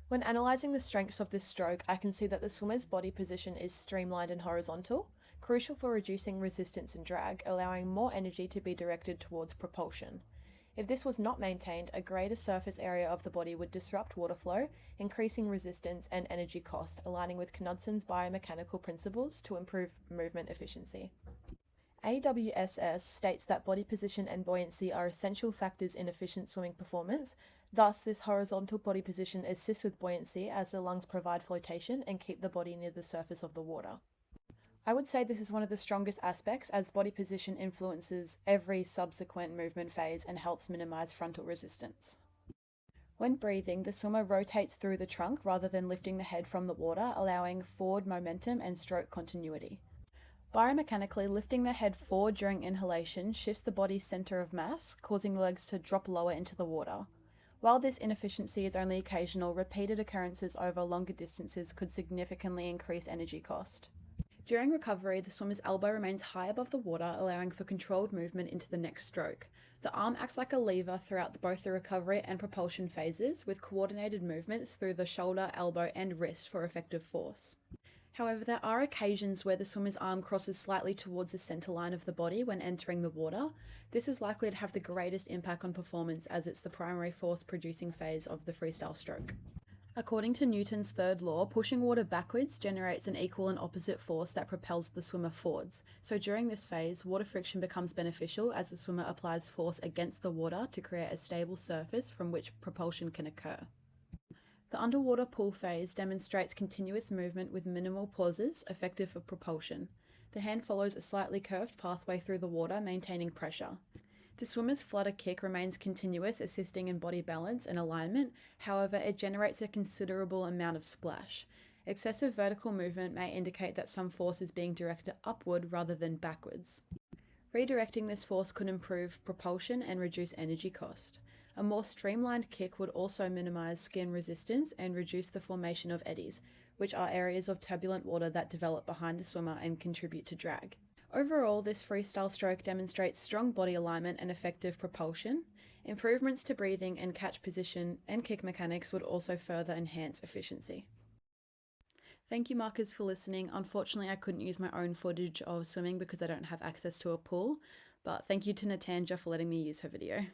When analysing the strengths of this stroke, I can see that the swimmer's body position is streamlined and horizontal, crucial for reducing resistance and drag, allowing more energy to be directed towards propulsion. If this was not maintained, a greater surface area of the body would disrupt water flow, increasing resistance and energy cost, aligning with Knudson's biomechanical principles to improve movement efficiency. AWSS states that body position and buoyancy are essential factors in efficient swimming performance. Thus, this horizontal body position assists with buoyancy as the lungs provide flotation and keep the body near the surface of the water. I would say this is one of the strongest aspects as body position influences every subsequent movement phase and helps minimize frontal resistance. When breathing, the swimmer rotates through the trunk rather than lifting the head from the water, allowing forward momentum and stroke continuity. Biomechanically, lifting the head forward during inhalation shifts the body's center of mass, causing the legs to drop lower into the water. While this inefficiency is only occasional, repeated occurrences over longer distances could significantly increase energy cost. During recovery, the swimmer's elbow remains high above the water, allowing for controlled movement into the next stroke. The arm acts like a lever throughout both the recovery and propulsion phases, with coordinated movements through the shoulder, elbow, and wrist for effective force. However, there are occasions where the swimmer's arm crosses slightly towards the center line of the body when entering the water. This is likely to have the greatest impact on performance as it's the primary force producing phase of the freestyle stroke. According to Newton's third law, pushing water backwards generates an equal and opposite force that propels the swimmer forwards. So during this phase, water friction becomes beneficial as the swimmer applies force against the water to create a stable surface from which propulsion can occur. The underwater pool phase demonstrates continuous movement with minimal pauses, effective for propulsion. The hand follows a slightly curved pathway through the water, maintaining pressure. The swimmer's flutter kick remains continuous, assisting in body balance and alignment. However, it generates a considerable amount of splash. Excessive vertical movement may indicate that some force is being directed upward rather than backwards. Redirecting this force could improve propulsion and reduce energy cost. A more streamlined kick would also minimize skin resistance and reduce the formation of eddies, which are areas of turbulent water that develop behind the swimmer and contribute to drag. Overall, this freestyle stroke demonstrates strong body alignment and effective propulsion. Improvements to breathing and catch position and kick mechanics would also further enhance efficiency. Thank you, markers, for listening. Unfortunately, I couldn't use my own footage of swimming because I don't have access to a pool, but thank you to Natanja for letting me use her video.